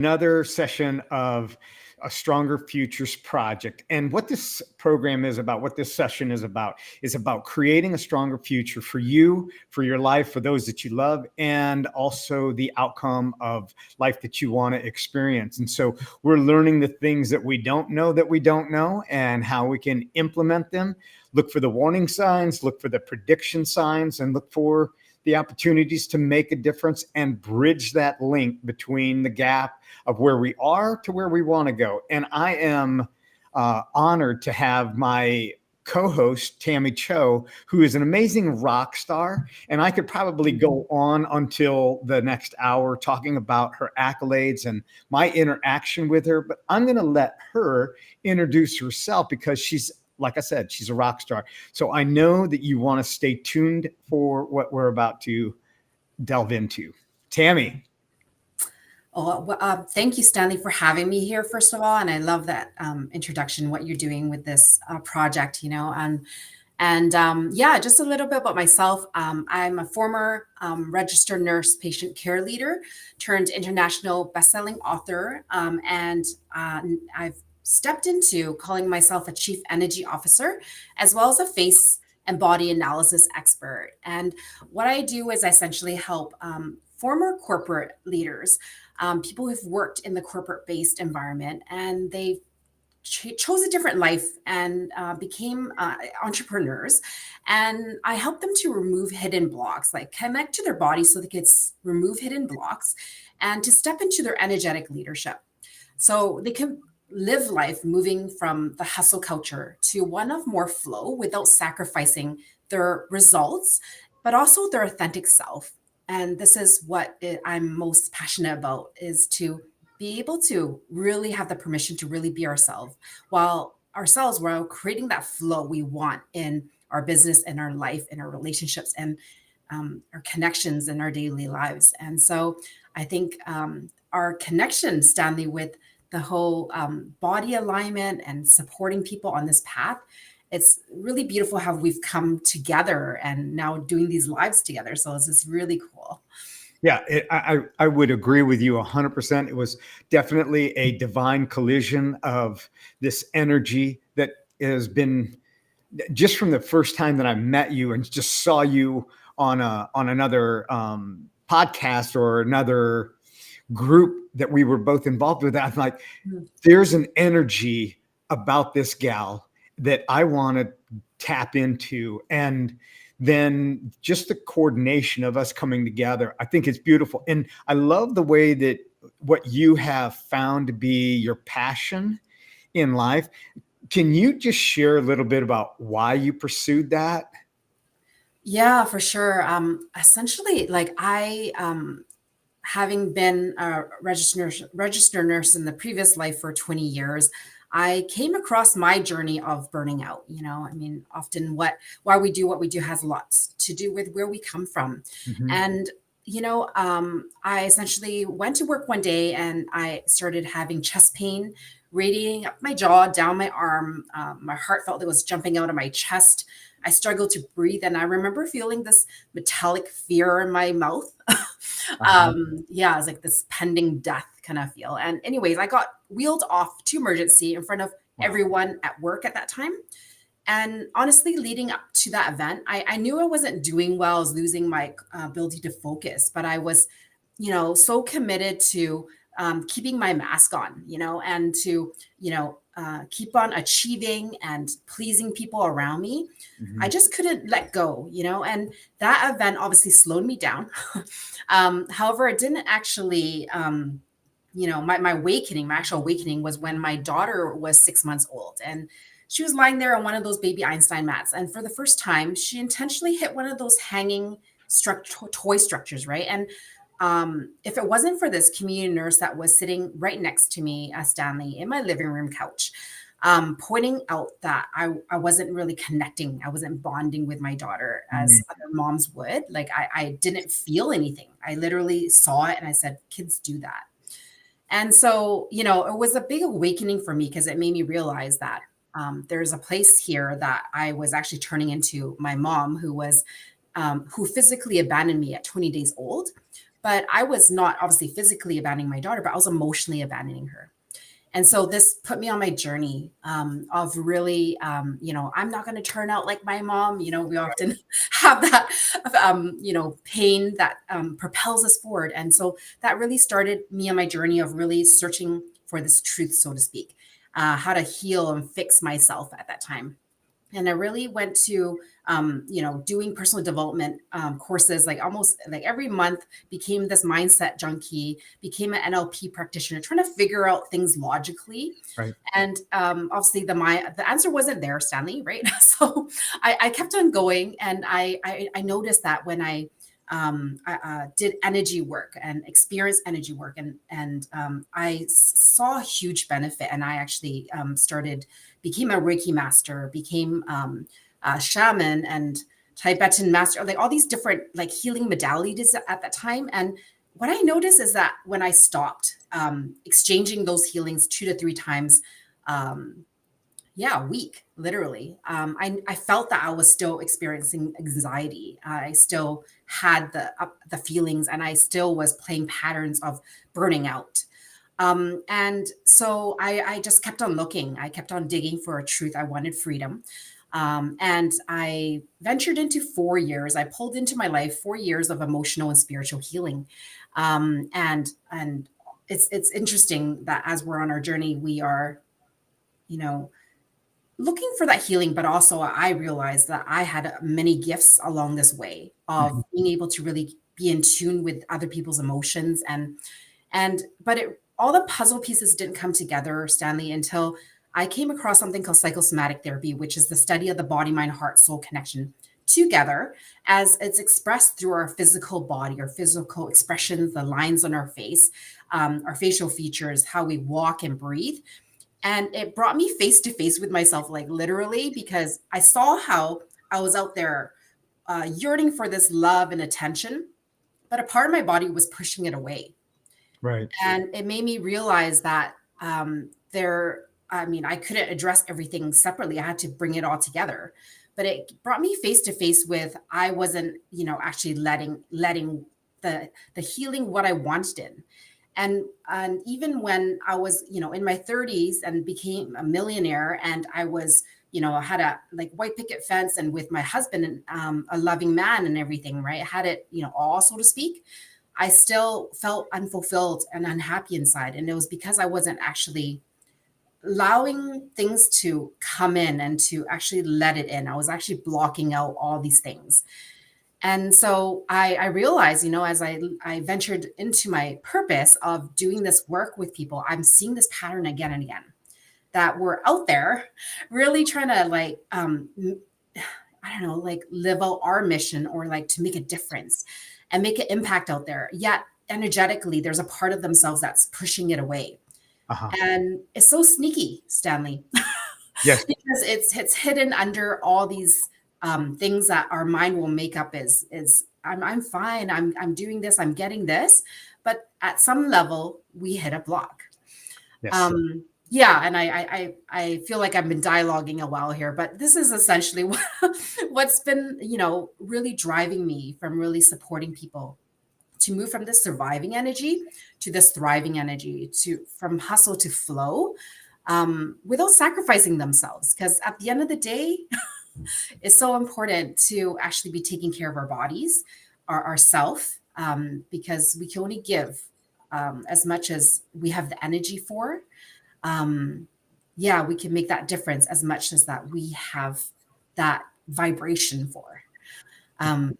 Another session of a Stronger Futures project. And what this program is about, what this session is about creating a stronger future for you, for your life, for those that you love, and also the outcome of life that you want to experience. And so we're learning the things that we don't know, and how we can implement them. Look for the warning signs, look for the prediction signs, and look for the opportunities to make a difference and bridge that link between the gap of where we are to where we want to go. And I am honored to have my co-host, Tammy Cho, who is an amazing rock star. And I could probably go on until the next hour talking about her accolades and my interaction with her, but I'm going to let her introduce herself because she's, like I said, she's a rock star. So I know that you want to stay tuned for what we're about to delve into. Tammy. Thank you, Stanley, for having me here, first of all. And I love that introduction, what you're doing with this project, yeah, just a little bit about myself. I'm a former registered nurse patient care leader turned international bestselling author. And I've stepped into calling myself a chief energy officer, as well as a face and body analysis expert. And what I do is I essentially help former corporate leaders, people who've worked in the corporate based environment, and they chose a different life and became entrepreneurs. And I help them to remove hidden blocks, like connect to their body so they could remove hidden blocks and to step into their energetic leadership. So they can live life moving from the hustle culture to one of more flow without sacrificing their results, but also their authentic self. And this is what I'm most passionate about, is to be able to really have the permission to really be while creating that flow we want in our business and our life and our relationships and our connections in our daily lives. And so I think our connection, Stanley, with the whole body alignment and supporting people on this path, it's really beautiful how we've come together and now doing these lives together. So it's just really cool. Yeah, I would agree with you 100%. It was definitely a divine collision of this energy that has been just from the first time that I met you and just saw you on another podcast or another group that we were both involved with. I'm like, there's an energy about this gal that I want to tap into. And then just the coordination of us coming together, I think it's beautiful. And I love the way that what you have found to be your passion in life. Can you just share a little bit about why you pursued that? Yeah, for sure. Essentially, like having been a registered nurse in the previous life for 20 years, I came across my journey of burning out. I mean, often why we do what we do has lots to do with where we come from. Mm-hmm. And, I essentially went to work one day and I started having chest pain radiating up my jaw, down my arm. My heart felt it was jumping out of my chest. I struggled to breathe. And I remember feeling this metallic fear in my mouth. Yeah, it was like this pending death kind of feel. And anyways, I got wheeled off to emergency in front of everyone at work at that time. And honestly, leading up to that event, I knew I wasn't doing well. I was losing my ability to focus, but I was, so committed to keeping my mask on, and to, keep on achieving and pleasing people around me. Mm-hmm. I just couldn't let go, and that event obviously slowed me down. However, it didn't actually, my actual awakening was when my daughter was 6 months old and she was lying there on one of those baby Einstein mats. And for the first time, she intentionally hit one of those hanging toy structures, right? And if it wasn't for this community nurse that was sitting right next to me, Stanley, in my living room couch, pointing out that I wasn't really connecting. I wasn't bonding with my daughter as other moms would. Like I didn't feel anything. I literally saw it and I said, kids do that. And so, it was a big awakening for me because it made me realize that there's a place here that I was actually turning into my mom, who physically abandoned me at 20 days old, But I was not obviously physically abandoning my daughter, but I was emotionally abandoning her. And so this put me on my journey of really, I'm not going to turn out like my mom. We often have that, pain that propels us forward. And so that really started me on my journey of really searching for this truth, so to speak, how to heal and fix myself at that time. And I really went to, doing personal development courses, like almost like every month, became this mindset junkie, became an NLP practitioner, trying to figure out things logically. Right. And obviously the answer wasn't there, Stanley, right? So I kept on going, and I noticed that when I did energy work and experienced energy work, and I saw a huge benefit, and I actually became a Reiki master, became a shaman and Tibetan master, like all these different like healing modalities at that time. And what I noticed is that when I stopped exchanging those healings 2 to 3 times, a week, literally, I felt that I was still experiencing anxiety. I still had the feelings, and I still was playing patterns of burning out. And so I just kept on looking. I kept on digging for a truth. I wanted freedom. And I ventured into 4 years. I pulled into my life 4 years of emotional and spiritual healing. And it's interesting that as we're on our journey, we are, looking for that healing, but also I realized that I had many gifts along this way of Mhm. being able to really be in tune with other people's emotions, but all the puzzle pieces didn't come together, Stanley, until I came across something called psychosomatic therapy, which is the study of the body, mind, heart, soul connection together as it's expressed through our physical body, our physical expressions, the lines on our face, our facial features, how we walk and breathe. And it brought me face to face with myself, like literally, because I saw how I was out there yearning for this love and attention, but a part of my body was pushing it away. Right. And it made me realize that I couldn't address everything separately. I had to bring it all together. But it brought me face to face with I wasn't, actually letting the healing what I wanted in. And even when I was, in my 30s and became a millionaire, and I was, had a like white picket fence and with my husband and a loving man and everything, right? I had it, all, so to speak. I still felt unfulfilled and unhappy inside. And it was because I wasn't actually allowing things to come in and to actually let it in. I was actually blocking out all these things. And so I realized, as I ventured into my purpose of doing this work with people, I'm seeing this pattern again and again, that we're out there really trying to I don't know, like live out our mission, or like to make a difference and make an impact out there. Yet energetically, there's a part of themselves that's pushing it away. Uh-huh. And it's so sneaky, Stanley, Yes. because it's hidden under all these things that our mind will make up is I'm fine, I'm doing this, I'm getting this, but at some level we hit a block. Yes. Yeah, and I feel like I've been dialoguing a while here, but this is essentially what's been, really driving me from really supporting people to move from this surviving energy to this thriving energy, to from hustle to flow, without sacrificing themselves. Because at the end of the day, it's so important to actually be taking care of our bodies, ourself, because we can only give as much as we have the energy for. We can make that difference as much as that we have that vibration for. Um,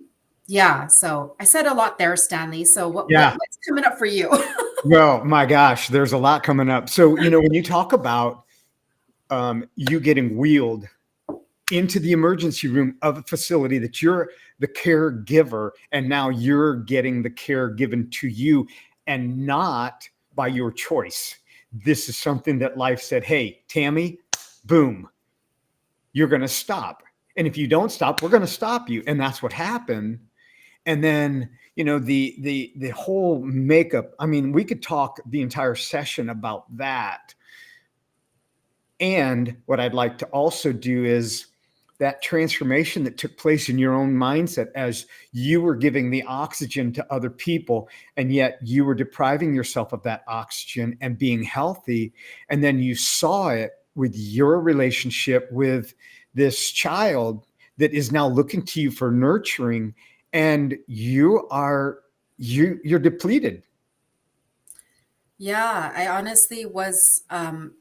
so I said a lot there, Stanley. So Yeah. what's coming up for you? Well, my gosh, there's a lot coming up. So, when you talk about you getting wheeled into the emergency room of a facility that you're the caregiver, and now you're getting the care given to you, and not by your choice. This is something that life said, hey, Tammy, boom, you're going to stop. And if you don't stop, we're going to stop you. And that's what happened. And then, the whole makeup. I mean, we could talk the entire session about that. And what I'd like to also do is that transformation that took place in your own mindset as you were giving the oxygen to other people, and yet you were depriving yourself of that oxygen and being healthy. And then you saw it with your relationship with this child that is now looking to you for nurturing, and you're depleted. Yeah, I honestly was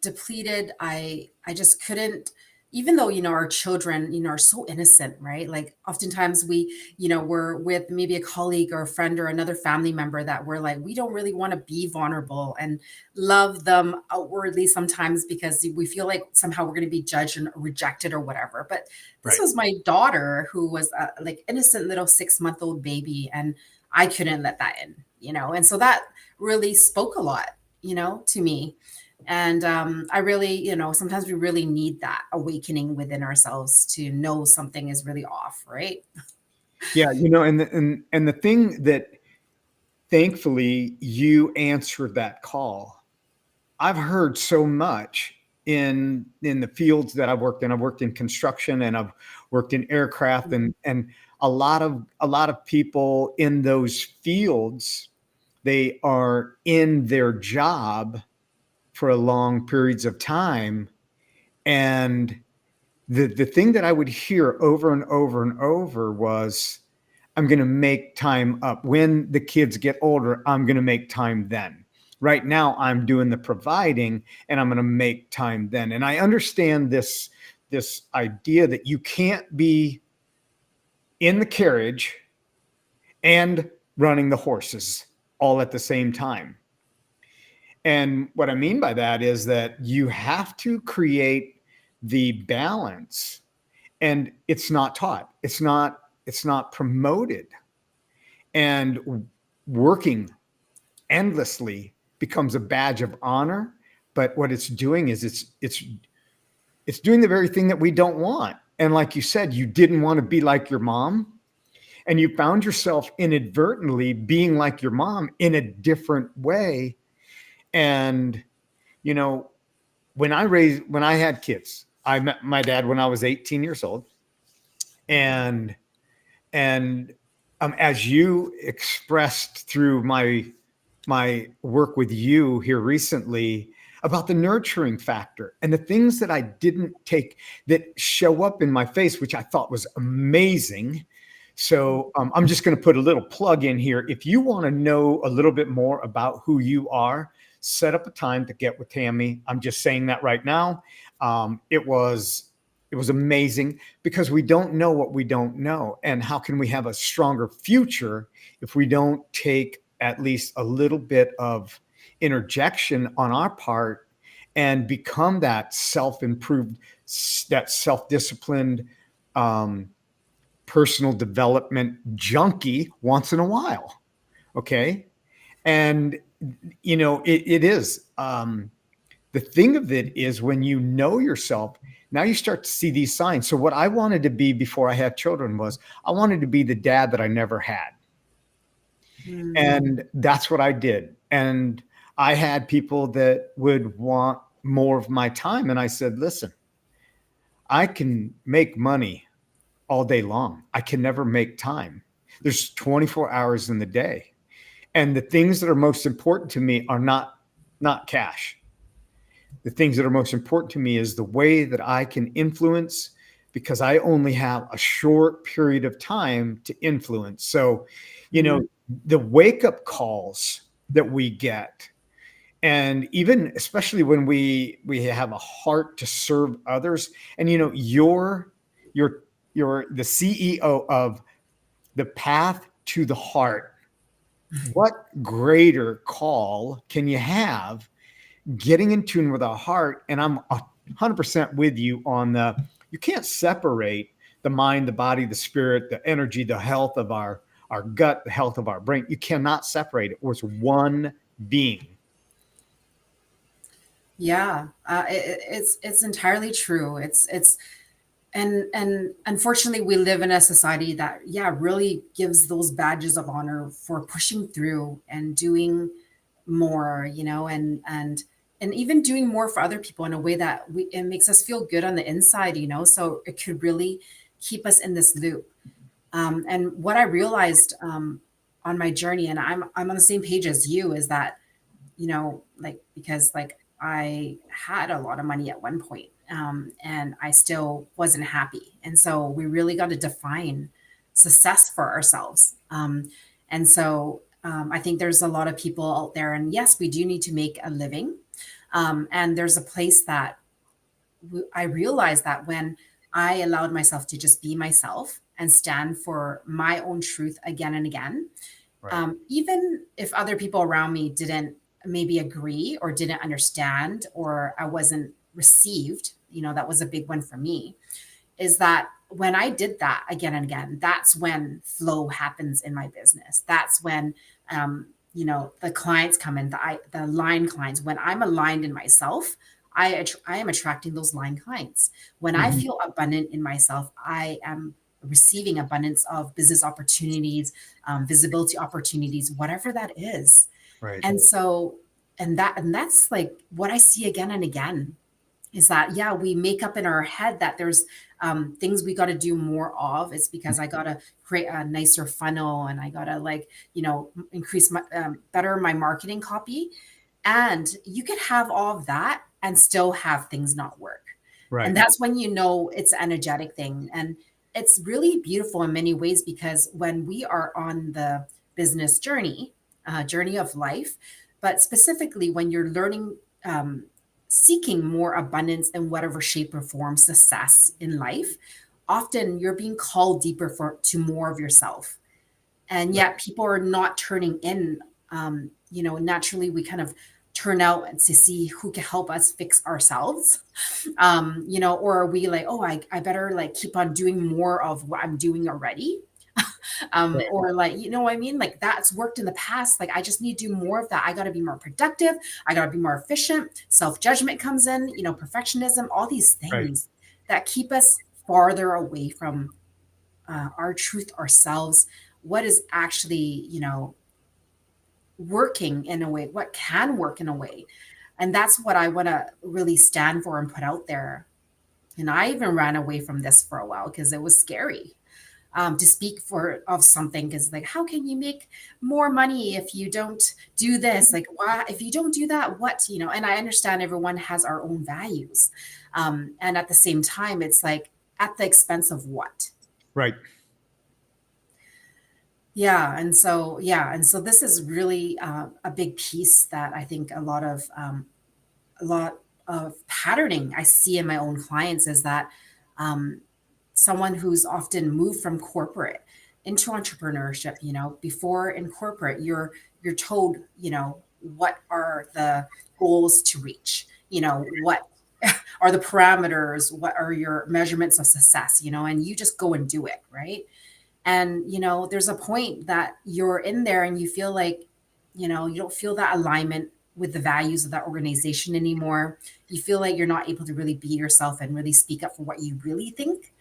depleted. I just couldn't, even though, our children, are so innocent, right? Like oftentimes we, we're with maybe a colleague or a friend or another family member that we're like, we don't really want to be vulnerable and love them outwardly sometimes because we feel like somehow we're going to be judged and rejected or whatever. But this Right. was my daughter who was like innocent little 6-month-old baby, and I couldn't let that in, and so that really spoke a lot, to me. And I really, sometimes we really need that awakening within ourselves to know something is really off, right? Yeah, and the thing that thankfully you answered that call. I've heard so much in the fields that I've worked in. I've worked in construction and I've worked in aircraft, and a lot of people in those fields, they are in their job for a long periods of time. And the thing that I would hear over and over and over was, I'm going to make time up. When the kids get older, I'm going to make time then. Right now, I'm doing the providing, and I'm going to make time then. And I understand this idea that you can't be in the carriage and running the horses all at the same time. And what I mean by that is that you have to create the balance, and it's not taught. It's not promoted. And working endlessly becomes a badge of honor, but what it's doing is it's doing the very thing that we don't want. And like you said, you didn't want to be like your mom, and you found yourself inadvertently being like your mom in a different way. And you know, when I had kids, I met my dad when I was 18 years old. And as you expressed through my work with you here recently about the nurturing factor and the things that I didn't take that show up in my face, which I thought was amazing. So I'm just going to put a little plug in here. If you want to know a little bit more about who you are, set up a time to get with Tammy. I'm just saying that right now. It was amazing because we don't know what we don't know. And how can we have a stronger future if we don't take at least a little bit of interjection on our part and become that self-improved, that self-disciplined, personal development junkie once in a while? Okay. And, it is. The thing of it is when you know yourself, now you start to see these signs. So what I wanted to be before I had children was I wanted to be the dad that I never had. Mm. And that's what I did. And I had people that would want more of my time. And I said, listen, I can make money all day long. I can never make time. There's 24 hours in the day. And the things that are most important to me are not cash. The things that are most important to me is the way that I can influence, because I only have a short period of time to influence. So, Mm. the wake up calls that we get, and even especially when we have a heart to serve others, and you're you're the CEO of the Path to the Heart. What greater call can you have, getting in tune with our heart? And I'm 100% with you on you can't separate the mind, the body, the spirit, the energy, the health of our gut, the health of our brain. You cannot separate it. It's one being. Yeah, it's entirely true. It's and unfortunately we live in a society that, yeah, really gives those badges of honor for pushing through and doing more, and and even doing more for other people in a way that it makes us feel good on the inside, so it could really keep us in this loop. And what I realized on my journey, and I'm on the same page as you, is that, like, because like I had a lot of money at one point, and I still wasn't happy. And so we really got to define success for ourselves. And so I think there's a lot of people out there, and yes, we do need to make a living. And there's a place that I realized that when I allowed myself to just be myself and stand for my own truth again and again, Right. even if other people around me didn't maybe agree or didn't understand, or I wasn't received, that was a big one for me, is that when I did that again and again, that's when flow happens in my business. That's when, the clients come in, the line clients. When I'm aligned in myself, I am attracting those line clients. When I Mhm. feel abundant in myself, I am receiving abundance of business opportunities, visibility opportunities, whatever that is. Right. And so, and that's like what I see again and again, is that, yeah, we make up in our head that there's things we got to do more of. It's because I got to create a nicer funnel, and I got to, like, increase my better my marketing copy. And you could have all of that and still have things not work. And Right. that's when it's an energetic thing. And it's really beautiful in many ways, because when we are on the business journey of life, but specifically when you're learning, seeking more abundance in whatever shape or form, success in life, often you're being called deeper to more of yourself. And Right. yet people are not turning in. Naturally we kind of turn out and to see who can help us fix ourselves. Or are we like, oh, I better like keep on doing more of what I'm doing already. Right. Or like, what I mean? Like, that's worked in the past. Like, I just need to do more of that. I got to be more productive. I got to be more efficient. Self-judgment comes in, perfectionism, all these Right. things that keep us farther away from our truth, ourselves, what is actually, working in a way, what can work in a way. And that's what I want to really stand for and put out there. And I even ran away from this for a while because it was scary, to speak for of something, because like, how can you make more money if you don't do this? Like, why, if you don't do that, what, and I understand everyone has our own values, and at the same time it's like, at the expense of what? Right. Yeah, and so this is really a big piece that I think a lot of patterning I see in my own clients is that, um, someone who's often moved from corporate into entrepreneurship, before in corporate, you're told, what are the goals to reach, what are the parameters, what are your measurements of success, and you just go and do it, right? And there's a point that you're in there and you feel like, you don't feel that alignment with the values of that organization anymore. You feel like you're not able to really be yourself and really speak up for what you really think,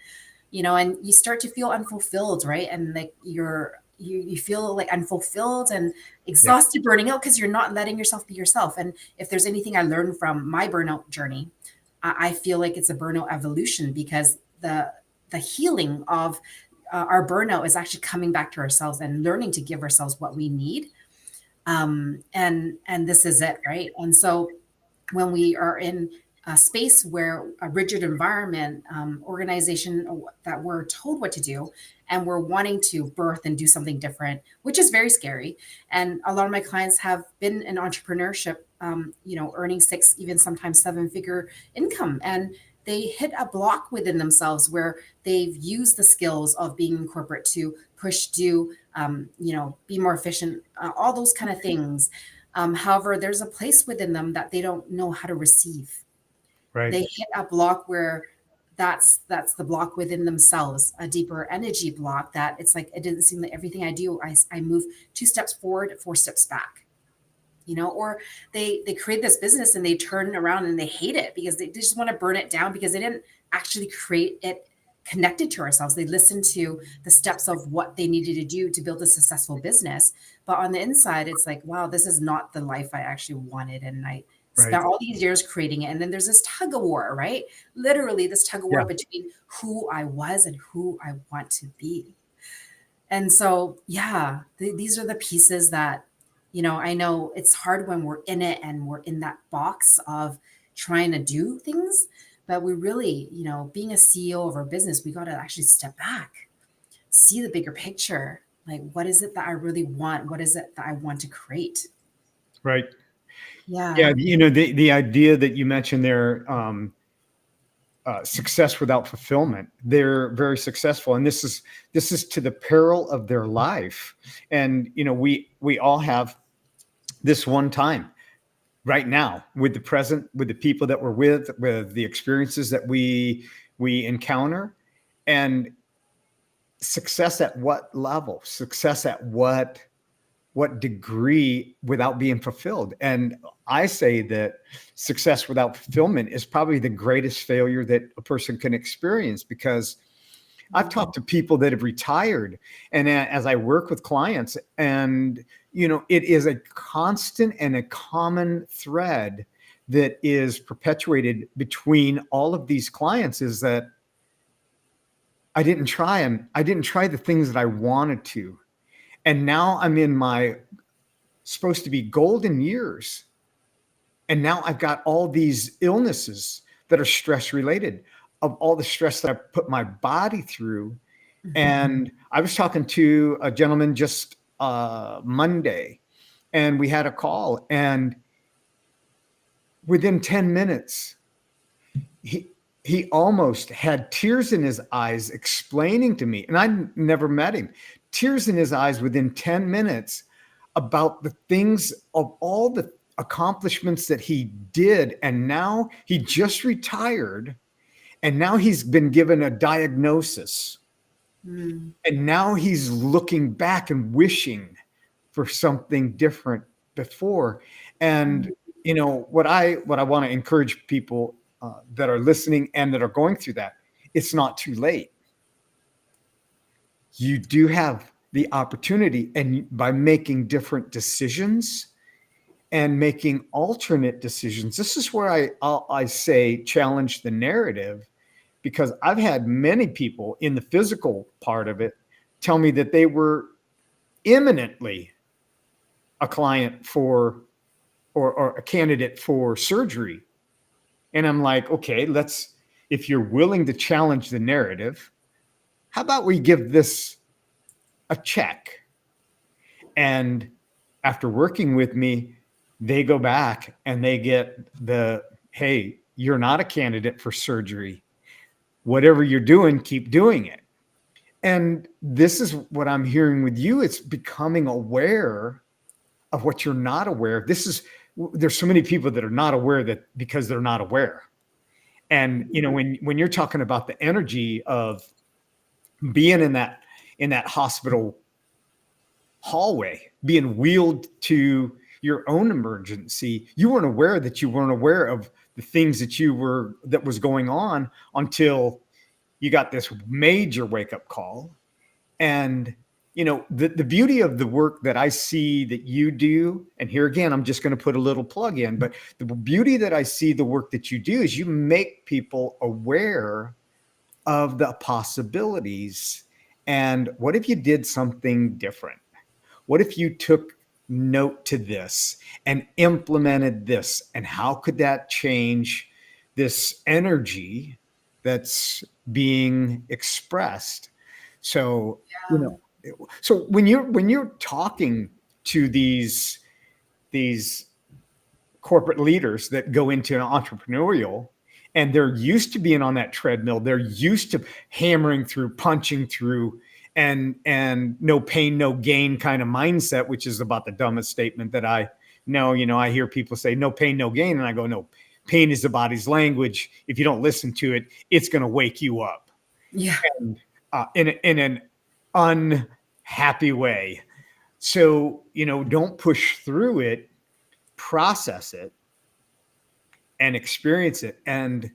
and you start to feel unfulfilled, right? And like you feel like unfulfilled and Yeah. exhausted, burning out, because you're not letting yourself be yourself. And if there's anything I learned from my burnout journey, I feel like it's a burnout evolution, because the healing of our burnout is actually coming back to ourselves and learning to give ourselves what we need. And this is it, right? And so when we are in a space where a rigid environment, organization, that we're told what to do, and we're wanting to birth and do something different, which is very scary. And a lot of my clients have been in entrepreneurship, earning six, even sometimes seven figure income. And they hit a block within themselves where they've used the skills of being in corporate to push, do, be more efficient, all those kind of things. However, there's a place within them that they don't know how to receive. Right. They hit a block where that's the block within themselves, a deeper energy block, that it's like, it didn't seem like everything I do, I move two steps forward, four steps back. Or they create this business and they turn around and they hate it because they just want to burn it down, because they didn't actually create it connected to ourselves. They listened to the steps of what they needed to do to build a successful business. But on the inside, it's like, wow, this is not the life I actually wanted. And I Right. spent all these years creating it. And then there's this tug of war, right? Literally this tug of war Yeah. between who I was and who I want to be. And so, yeah, these are the pieces that, I know it's hard when we're in it and we're in that box of trying to do things, but we really, being a CEO of our business, we got to actually step back, see the bigger picture. Like, what is it that I really want? What is it that I want to create? Right. Yeah. Yeah. The idea that you mentioned there, success without fulfillment. They're very successful, and this is to the peril of their life. And we all have this one time right now with the present, with the people that we're with the experiences that we encounter, and success at what level, success at what degree without being fulfilled. And I say that success without fulfillment is probably the greatest failure that a person can experience, because I've talked to people that have retired, and as I work with clients, and it is a constant and a common thread that is perpetuated between all of these clients, is that I didn't try them. I didn't try the things that I wanted to. And now I'm in my supposed to be golden years. And now I've got all these illnesses that are stress related, of all the stress that I put my body through. And I was talking to a gentleman just Monday, and we had a call, and within 10 minutes, he almost had tears in his eyes explaining to me, and I never met him, tears in his eyes within 10 minutes about the things, of all the accomplishments that he did. And now he just retired, and now he's been given a diagnosis. And now he's looking back and wishing for something different before. And what I want to encourage people that are listening and that are going through that, it's not too late. You do have the opportunity, and by making different decisions and making alternate decisions, this is where I say challenge the narrative, because I've had many people in the physical part of it tell me that they were imminently a client for or a candidate for surgery. And I'm like, okay, if you're willing to challenge the narrative, how about we give this a check? And after working with me, they go back and they get hey, you're not a candidate for surgery. Whatever you're doing, keep doing it. And this is what I'm hearing with you. It's becoming aware of what you're not aware of. There's so many people that are not aware, that because they're not aware. And when you're talking about the energy of being in that hospital hallway, being wheeled to your own emergency, you weren't aware that you weren't aware of the things that was going on until you got this major wake-up call. And the beauty of the work that I see that you do, and here again, I'm just going to put a little plug in, but the beauty that I see the work that you do is you make people aware of the possibilities. And what if you did something different? What if you took note to this and implemented this? And how could that change this energy that's being expressed? So, so when you're talking to these corporate leaders that go into an entrepreneurial, and they're used to being on that treadmill, they're used to hammering through, punching through, and no pain, no gain kind of mindset, which is about the dumbest statement that I know. I hear people say no pain, no gain. And I go, no, pain is the body's language. If you don't listen to it, it's going to wake you up. Yeah. And, in an unhappy way. So, don't push through it, process it and experience it. And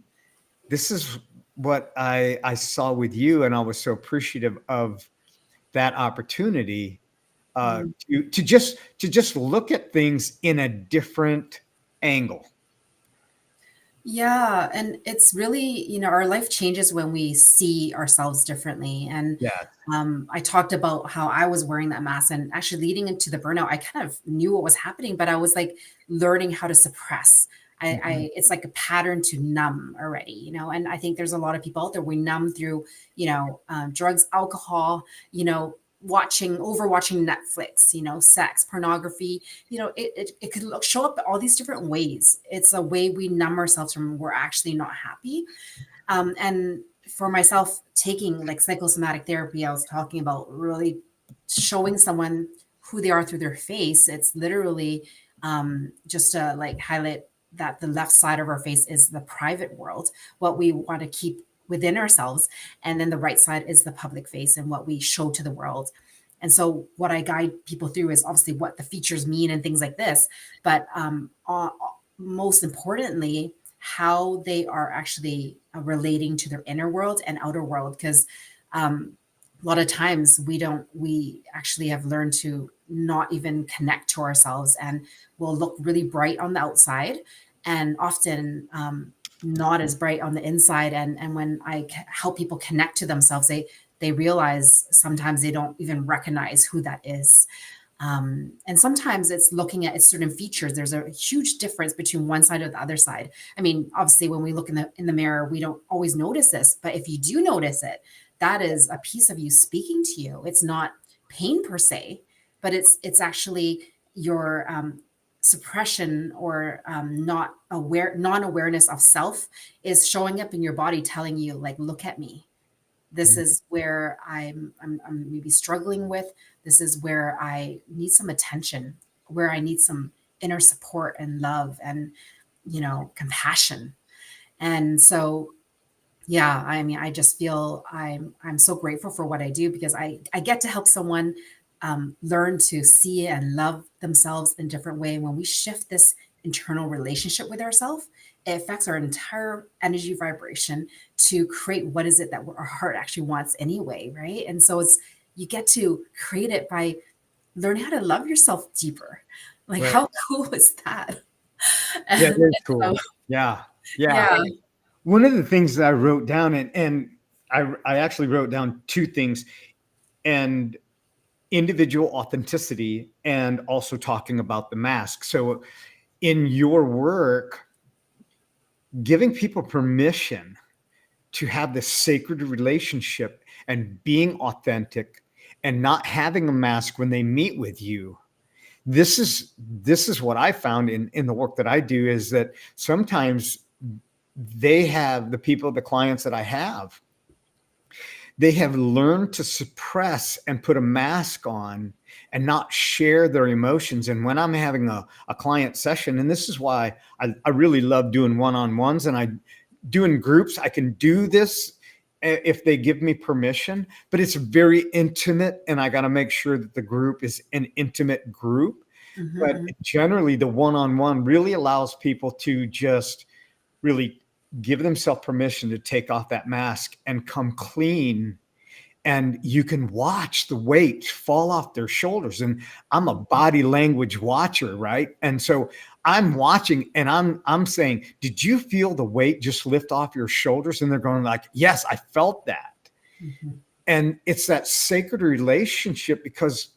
this is what I saw with you. And I was so appreciative of that opportunity to just look at things in a different angle. Yeah, and it's really, our life changes when we see ourselves differently. And Yeah. I talked about how I was wearing that mask, and actually leading into the burnout, I kind of knew what was happening, but I was like learning how to suppress. Mhm. It's like a pattern to numb already, and I think there's a lot of people out there, we numb through, drugs, alcohol, overwatching Netflix, sex, pornography, it could show up all these different ways. It's a way we numb ourselves from we're actually not happy. And for myself, taking like psychosomatic therapy, I was talking about really showing someone who they are through their face. It's literally just to like highlight that the left side of our face is the private world, what we want to keep within ourselves. And then the right side is the public face and what we show to the world. And so, what I guide people through is obviously what the features mean and things like this. But most importantly, how they are actually relating to their inner world and outer world. Because a lot of times we actually have learned to not even connect to ourselves, and we'll look really bright on the outside and often not as bright on the inside. And when I help people connect to themselves, they realize sometimes they don't even recognize who that is. And sometimes it's looking at certain features. There's a huge difference between one side or the other side. I mean, obviously, when we look in the mirror, we don't always notice this, but if you do notice it, that is a piece of you speaking to you. It's not pain per se, but it's actually your suppression or non-awareness of self is showing up in your body, telling you, like, look at me. This Mhm. is where I'm maybe struggling with. This is where I need some attention, where I need some inner support and love and, compassion. And so, yeah, I mean, I just feel I'm so grateful for what I do, because I get to help someone learn to see and love themselves in a different way. And when we shift this internal relationship with ourselves, it affects our entire energy vibration to create what is it that our heart actually wants anyway, right? And so it's you get to create it by learning how to love yourself deeper. Like, Right. how cool is that? Yeah, And very so, cool. Yeah. Yeah. yeah. One of the things that I wrote down, and I actually wrote down two things, and individual authenticity and also talking about the mask. So in your work, giving people permission to have this sacred relationship and being authentic and not having a mask when they meet with you. This is what I found in the work that I do, is that sometimes they have the people, the clients that I have, they have learned to suppress and put a mask on and not share their emotions. And when I'm having a client session, and this is why I really love doing one-on-ones, and I do in groups, I can do this if they give me permission, but it's very intimate, and I got to make sure that the group is an intimate group. But Mhm. generally, the one-on-one really allows people to just really give themselves permission to take off that mask and come clean, and you can watch the weight fall off their shoulders. And I'm a Mhm. body language watcher, right? And so I'm watching, and I'm saying, did you feel the weight just lift off your shoulders? And they're going like, yes, I felt that. Mhm. And it's that sacred relationship, because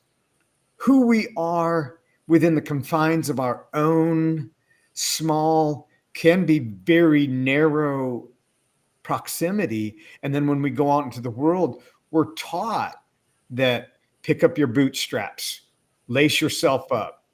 who we are within the confines of our own small, can be very narrow proximity. And then when we go out into the world, we're taught that pick up your bootstraps, lace yourself up,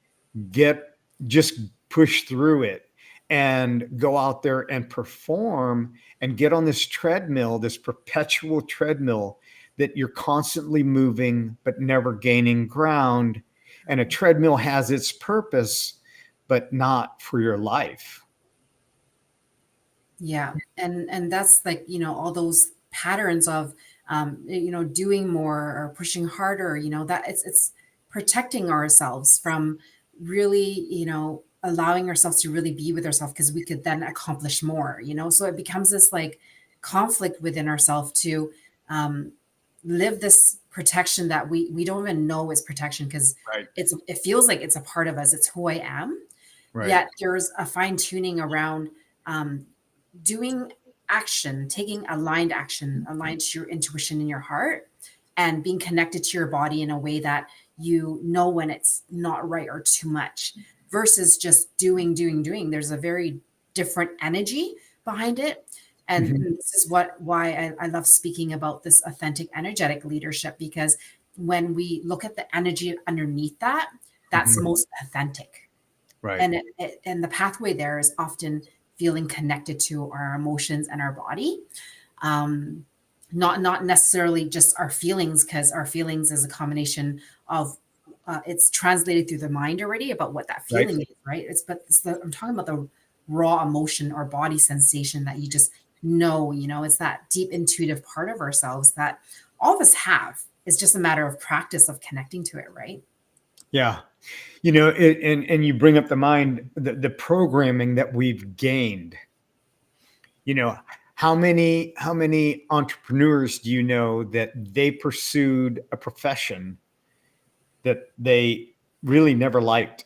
get, just push through it, and go out there and perform and get on this treadmill, this perpetual treadmill that you're constantly moving but never gaining ground. And a treadmill has its purpose, but not for your life. Yeah, and that's like, all those patterns of doing more or pushing harder, that it's protecting ourselves from really, allowing ourselves to really be with ourselves, because we could then accomplish more, so it becomes this like conflict within ourselves to um live this protection that we don't even know is protection, because Right. it feels like it's a part of us, it's who I am. Right. Yet there's a fine tuning around doing action, taking aligned action, aligned to your intuition in your heart, and being connected to your body in a way that you know when it's not right or too much, versus just doing. There's a very different energy behind it. And Mhm. this is why I love speaking about this authentic energetic leadership, because when we look at the energy underneath that, that's Mhm. most authentic. Right. And the pathway there is often feeling connected to our emotions and our body, um, not necessarily just our feelings, because our feelings is a combination of it's translated through the mind already about what that Right. feeling is, right? I'm talking about the raw emotion or body sensation that you just know, it's that deep intuitive part of ourselves that all of us have. It's just a matter of practice of connecting to it, right? Yeah. And you bring up the mind, the programming that we've gained. You know, how many entrepreneurs do you know that they pursued a profession that they really never liked?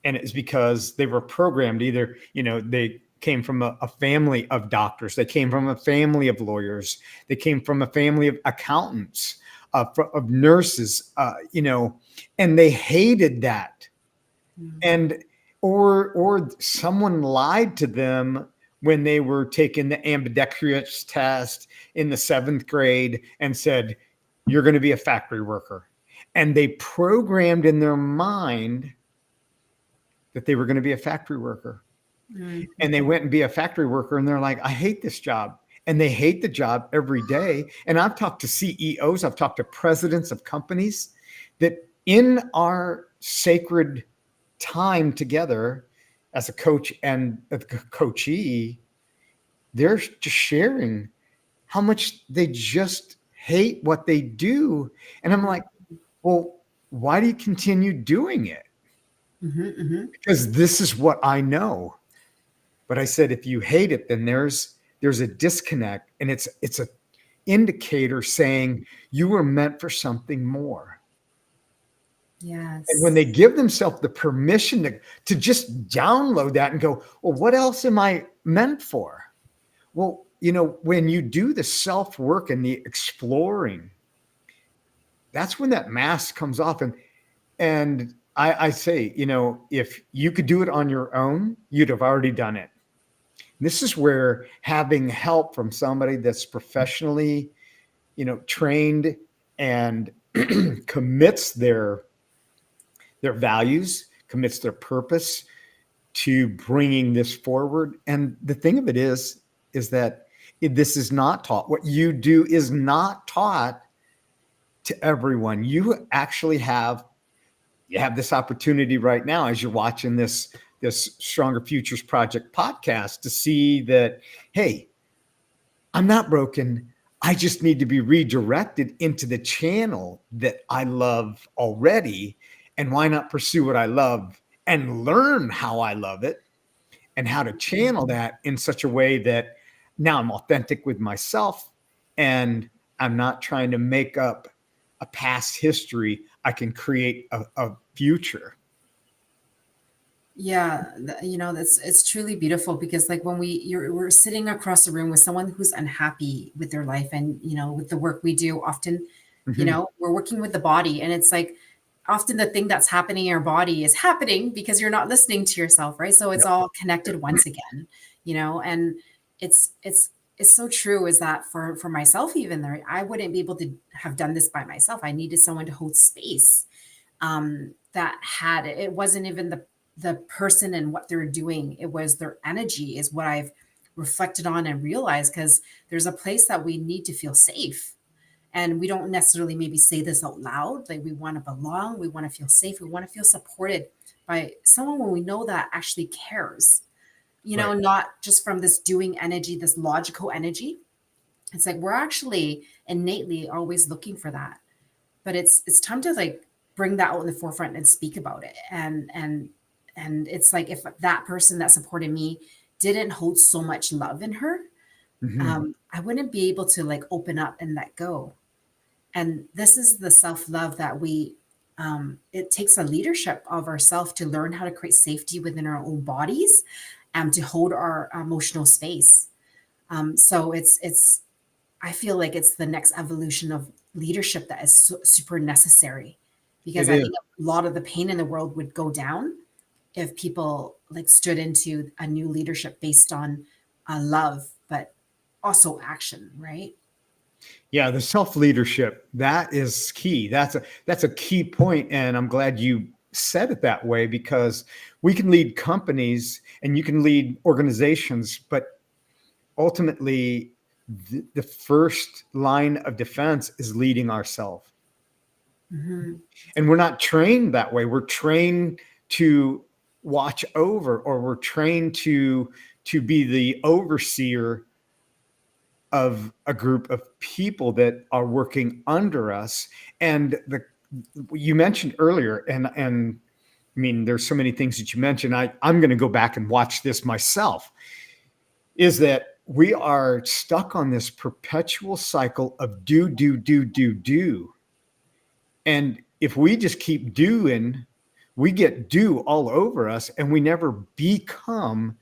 And it's because they were programmed. Either, they came from a family of doctors, they came from a family of lawyers, they came from a family of accountants, of nurses, and they hated that. Mm. And or someone lied to them when they were taking the ambidextrous test in the 7th grade and said, you're going to be a factory worker. And they programmed in their mind that they were going to be a factory worker. And they Mhm. went and be a factory worker, and they're like, I hate this job. And they hate the job every day. And I've talked to CEOs, I've talked to presidents of companies that in our sacred time together as a coach and a coachee, they're just sharing how much they just hate what they do. And I'm like, well, why do you continue doing it? Mhm, mhm. Because this is what I know. But I said, if you hate it, then there's a disconnect, and it's a indicator saying you were meant for something more. And when Yes. they give themselves the permission to just download that and go, well, what else am I meant for? Well, when you do the self work and the exploring, that's when that mask comes off. And I say, if you could do it on your own, you'd have already done it. This is where having help from somebody that's professionally, trained and commits their values, commits their purpose to bringing this forward. And the thing of it is that this is not taught. What you do is not taught to everyone. You have this opportunity right now as you're watching this Stronger Futures Project podcast to see that, hey, I'm not broken. I just need to be redirected into the channel that I love already. And why not pursue what I love and learn how I love it and how to channel that in such a way that now I'm authentic with myself, and I'm not trying to make up a past history. I can create a future. Yeah, that's it's truly beautiful, because like when we're sitting across the room with someone who's unhappy with their life, and with the work we do, often, Mhm. we're working with the body, and it's like often the thing that's happening in your body is happening because you're not listening to yourself, right? So it's Yep. all connected once again, and it's so true, is that for myself, even there, I wouldn't be able to have done this by myself. I needed someone to hold space, that had it. It wasn't even the person and what they're doing. It was their energy, is what I've reflected on and realized, because there's a place that we need to feel safe. And we don't necessarily maybe say this out loud. Like, we want to belong, we want to feel safe, we want to feel supported by someone when we know that actually cares, Right. not just from this doing energy, this logical energy. It's like we're actually innately always looking for that, but it's time to like bring that out in the forefront and speak about it. And it's like, if that person that supported me didn't hold so much love in her, Mhm. I wouldn't be able to like open up and let go. And this is the self-love that it takes a leadership of ourself to learn how to create safety within our own bodies, and to hold our emotional space. So it's I feel like it's the next evolution of leadership that is super necessary, because It I is. think a lot of the pain in the world would go down if people like stood into a new leadership based on love, but also action, right? Yeah, the self leadership, that is key. That's a key point, and I'm glad you said it that way, because we can lead companies and you can lead organizations, but ultimately the first line of defense is leading ourselves. Hmm. And we're not trained that way. We're trained to watch over, or we're trained to be the overseer of a group of people that are working under us. And the you mentioned earlier, and I mean, there's so many things that you mentioned. I'm going to go back and watch this myself. Is that we are stuck on this perpetual cycle of do, do, do, do, do. And if we just keep doing, we get do all over us, and we never become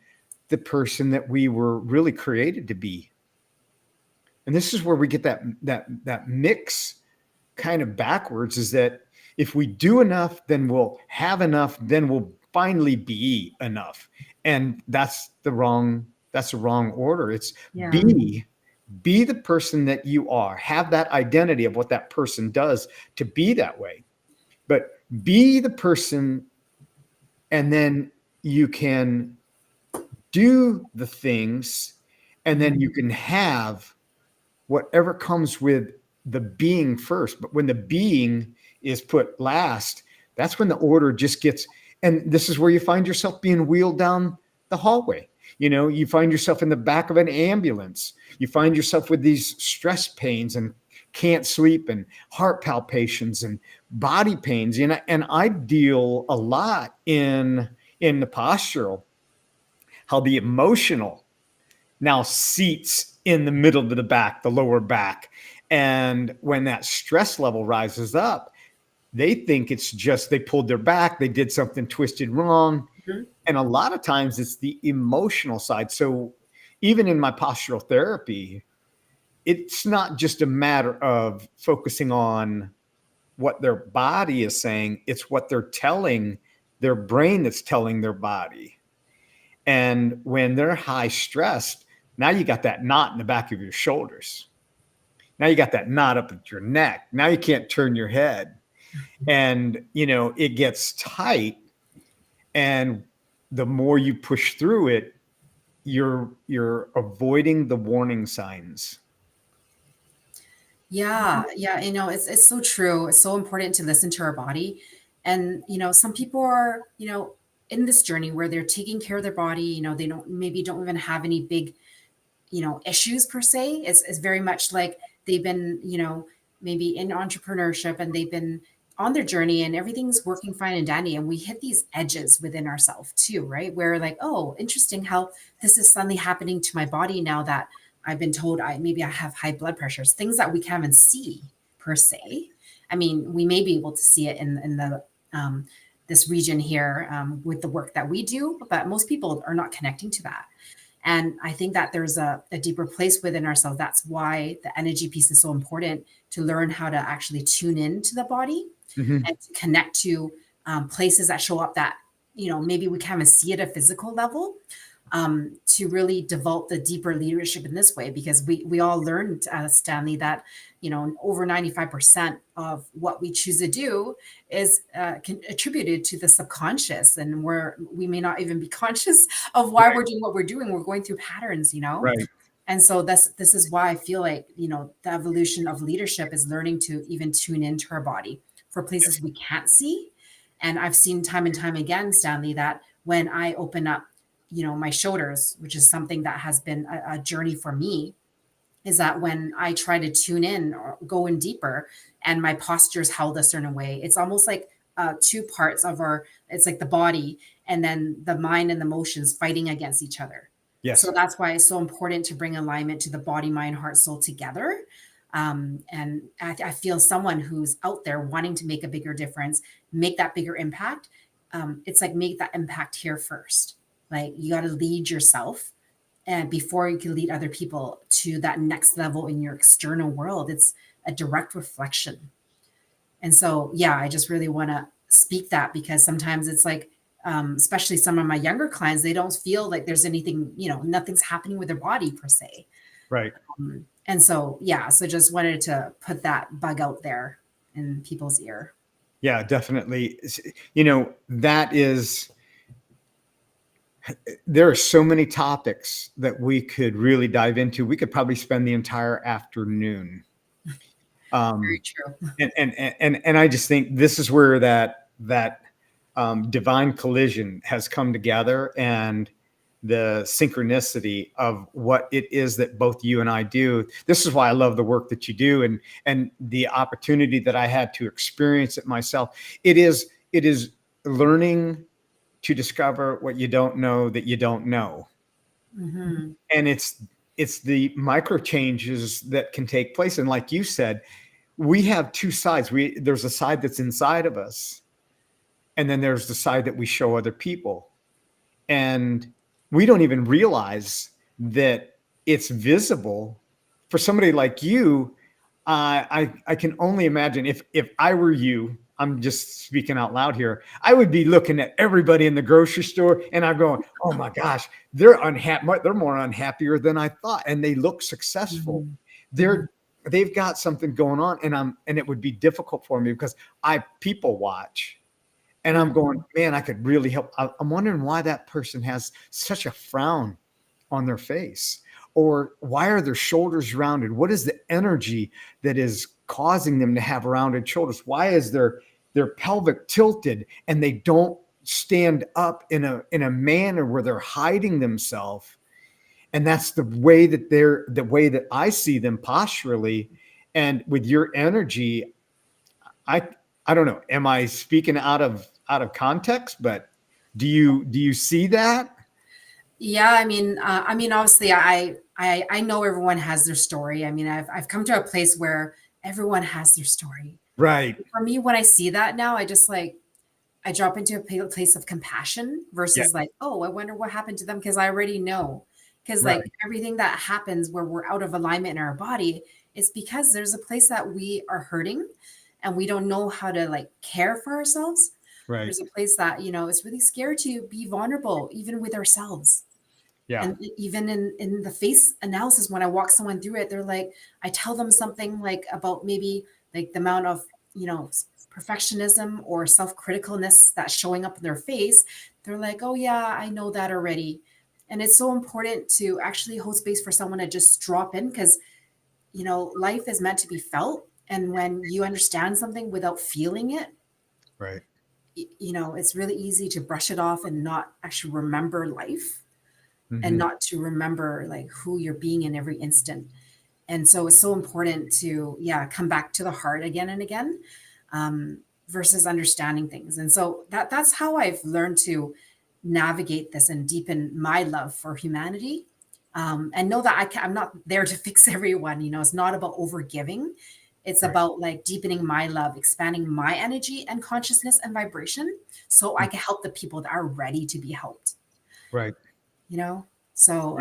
the person that we were really created to be. And this is where we get that mix kind of backwards, is that if we do enough, then we'll have enough, then we'll finally be enough. And that's the wrong order. It's Yeah. be the person that you are. Have that identity of what that person does to be that way. But be the person, and then you can do the things, and then you can have whatever comes with the being first. But when the being is put last, that's when the order just gets, and this is where you find yourself being wheeled down the hallway. You find yourself in the back of an ambulance. You find yourself with these stress pains and can't sleep and heart palpitations and body pains. And I deal a lot in the postural, how the emotional now seats in the middle of the back, the lower back. And when that stress level rises up, they think it's just they pulled their back, they did something twisted wrong. Mhm. And a lot of times it's the emotional side. So even in my postural therapy, it's not just a matter of focusing on what their body is saying, it's what they're telling their brain that's telling their body. And when they're high stressed, now you got that knot in the back of your shoulders. Now you got that knot up at your neck. Now you can't turn your head. And, it gets tight. And the more you push through it, you're avoiding the warning signs. Yeah, yeah, it's so true. It's so important to listen to our body. And, some people are, in this journey where they're taking care of their body, they don't even have any big, issues per se. It's very much like they've been, maybe in entrepreneurship, and they've been on their journey and everything's working fine and dandy. And we hit these edges within ourselves too, right? Where like, oh, interesting how this is suddenly happening to my body now that I've been told I have high blood pressures, things that we can't even see per se. I mean, we may be able to see it in the this region here with the work that we do, but most people are not connecting to that. And I think that there's a deeper place within ourselves. That's why the energy piece is so important, to learn how to actually tune in to the body Mhm. and to connect to places that show up that, maybe we can't even see at a physical level, to really develop the deeper leadership in this way. Because we all learned, Stanley, that, over 95% of what we choose to do is attributed to the subconscious, and we may not even be conscious of why Right. we're doing what we're doing. We're going through patterns. Right. And so this is why I feel like, the evolution of leadership is learning to even tune into our body for places we can't see. And I've seen time and time again, Stanley, that when I open up, my shoulders, which is something that has been a journey for me, is that when I try to tune in or go in deeper and my posture is held a certain way, it's almost like two parts of it's like the body and then the mind and the emotions fighting against each other. So Yes. that's why it's so important to bring alignment to the body, mind, heart, soul together. And I feel someone who's out there wanting to make a bigger difference, make that bigger impact. It's like make that impact here first. Like you got to lead yourself, and before you can lead other people to that next level in your external world. It's a direct reflection. And so, yeah, I just really want to speak that, because sometimes it's like, especially some of my younger clients, they don't feel like there's anything, nothing's happening with their body per se. Right. And so, yeah, so just wanted to put that bug out there in people's ear. Yeah, definitely. That is, there are so many topics that we could really dive into. We could probably spend the entire afternoon. Very true. And I just think this is where that divine collision has come together, and the synchronicity of what it is that both you and I do. This is why I love the work that you do, and the opportunity that I had to experience it myself. It is learning to discover what you don't know that you don't know. Mm-hmm. And it's the micro changes that can take place. And like you said, we have two sides. There's a side that's inside of us, and then there's the side that we show other people. And we don't even realize that it's visible. For somebody like you, I can only imagine if I were you, I'm just speaking out loud here, I would be looking at everybody in the grocery store and I'm going, oh my gosh, they're unhappy. They're more unhappier than I thought. And they look successful. Mm-hmm. They've got something going on, and it would be difficult for me because I people watch. And I'm going, man, I could really help. I'm wondering why that person has such a frown on their face, or why are their shoulders rounded? What is the energy that is causing them to have rounded shoulders? Why is their pelvic tilted and they don't stand up in a manner where they're hiding themselves? And that's the way that I see them posturally. And with your energy, I don't know. Am I speaking out of context? But do you see that? Yeah, I mean, obviously, I know everyone has their story. I mean, I've come to a place where everyone has their story. Right. For me, when I see that now, I just like I drop into a place of compassion Yeah. versus like, oh, I wonder what happened to them, because I already know. Because Right. like everything that happens where we're out of alignment in our body is because there's a place that we are hurting and we don't know how to like care for ourselves. Right. There's a place that, it's really scary to be vulnerable, even with ourselves. Yeah. And even in the face analysis, when I walk someone through it, they're like, I tell them something like about maybe like the amount of, perfectionism or self-criticalness that's showing up in their face. They're like, oh yeah, I know that already. And it's so important to actually hold space for someone to just drop in, because, life is meant to be felt. And when you understand something without feeling it, Right. it's really easy to brush it off and not actually remember life. Mm-hmm. And not to remember like who you're being in every instant. And so it's so important to, come back to the heart again and again, versus understanding things. And so that's how I've learned to navigate this and deepen my love for humanity. And know that I'm not there to fix everyone. It's not about over giving. It's Right. about like deepening my love, expanding my energy and consciousness and vibration, so I can help the people that are ready to be helped. Right. So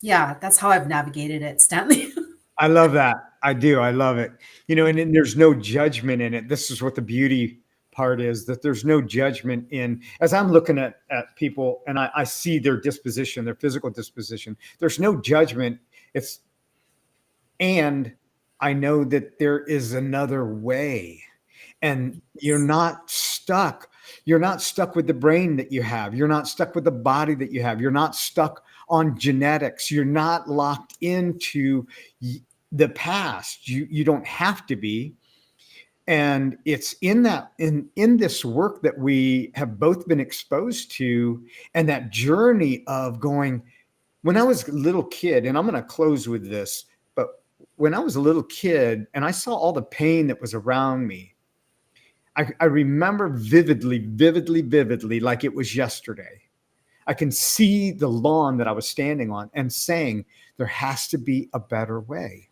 Yeah. that's how I've navigated it, Stanley. I love that. I do. I love it. And then there's no judgment in it. This is what the beauty part is, that there's no judgment in, as I'm looking at people and I see their disposition, their physical disposition, there's no judgment. And I know that there is another way, and you're not stuck. You're not stuck with the brain that you have. You're not stuck with the body that you have. You're not stuck on genetics. You're not locked into the past. You don't have to be. And it's in this work that we have both been exposed to, and that journey of going, when I was a little kid, and I'm going to close with this, but when I was a little kid and I saw all the pain that was around me, I remember vividly, like it was yesterday. I can see the lawn that I was standing on and saying, there has to be a better way.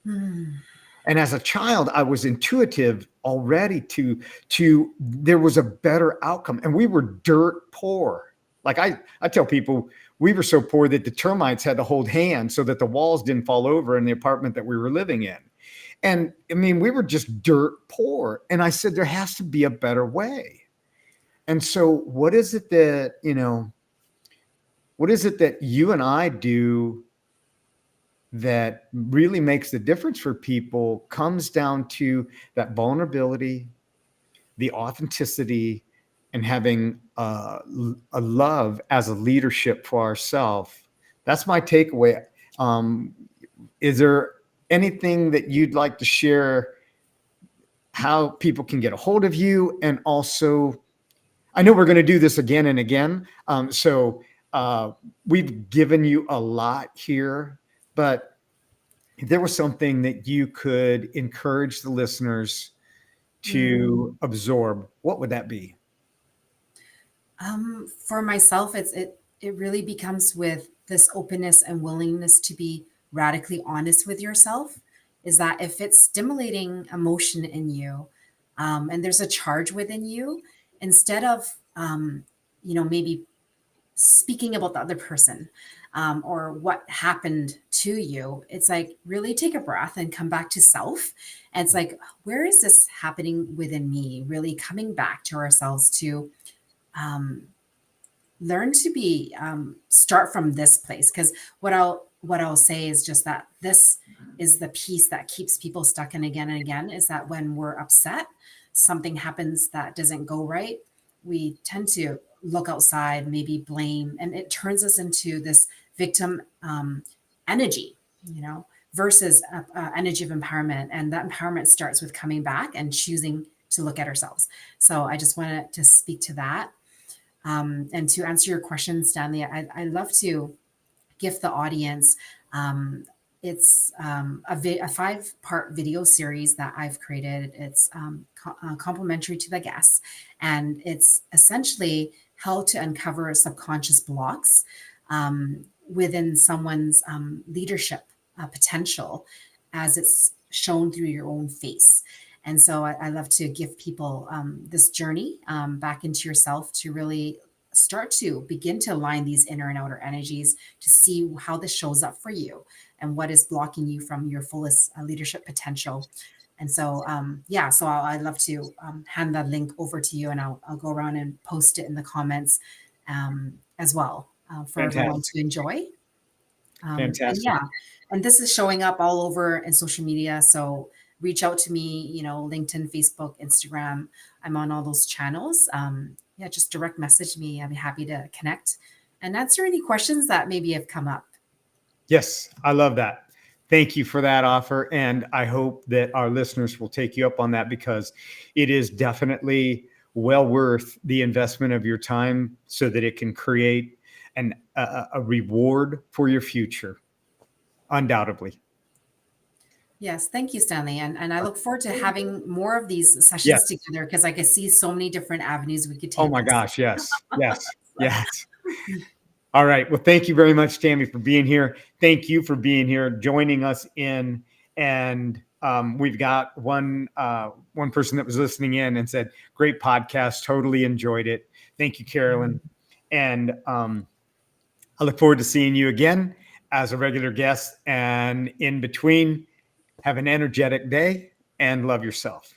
And as a child, I was intuitive already to there was a better outcome. And we were dirt poor. Like I tell people, we were so poor that the termites had to hold hands so that the walls didn't fall over in the apartment that we were living in. And I mean, we were just dirt poor. And I said, there has to be a better way. And so what is it that, what is it that you and I do that really makes the difference for people? Comes down to that vulnerability, the authenticity, and having a love as a leadership for ourselves. That's my takeaway. Is there anything that you'd like to share, how people can get a hold of you? And also, I know we're going to do this again and again. So we've given you a lot here, but if there was something that you could encourage the listeners to absorb, what would that be? For myself, it really becomes with this openness and willingness to be radically honest with yourself. Is that if it's stimulating emotion in you, and there's a charge within you, instead of maybe speaking about the other person, or what happened to you, it's like really take a breath and come back to self. And it's like, where is this happening within me? Really coming back to ourselves to um, learn to be start from this place. Because what I'll say is just that this is the piece that keeps people stuck in again and again, is that when we're upset, something happens that doesn't go right, we tend to look outside, maybe blame, and it turns us into this victim energy, versus energy of empowerment. And that empowerment starts with coming back and choosing to look at ourselves. So I just wanted to speak to that. And to answer your question, Stanley, I love to gift the audience. It's a 5-part video series that I've created. It's complimentary to the guests, and it's essentially how to uncover subconscious blocks within someone's leadership potential as it's shown through your own face. And so I love to give people this journey back into yourself to really start to begin to align these inner and outer energies to see how this shows up for you and what is blocking you from your fullest leadership potential. And so, so I'd love to hand that link over to you, and I'll go around and post it in the comments as well for everyone to enjoy. Fantastic. And this is showing up all over in social media. So reach out to me, LinkedIn, Facebook, Instagram. I'm on all those channels. Just direct message me. I'd be happy to connect and answer any questions that maybe have come up. Yes, I love that. Thank you for that offer. And I hope that our listeners will take you up on that, because it is definitely well worth the investment of your time so that it can create a reward for your future. Undoubtedly. Yes, thank you, Stanley. And I look forward to having more of these sessions together, because I can see so many different avenues we could take. Oh my gosh, yes. All right. Well, thank you very much, Tammy, for being here. Thank you for being here, joining us in. And we've got one person that was listening in and said, great podcast, totally enjoyed it. Thank you, Carolyn. And I look forward to seeing you again as a regular guest. And in between, have an energetic day and love yourself.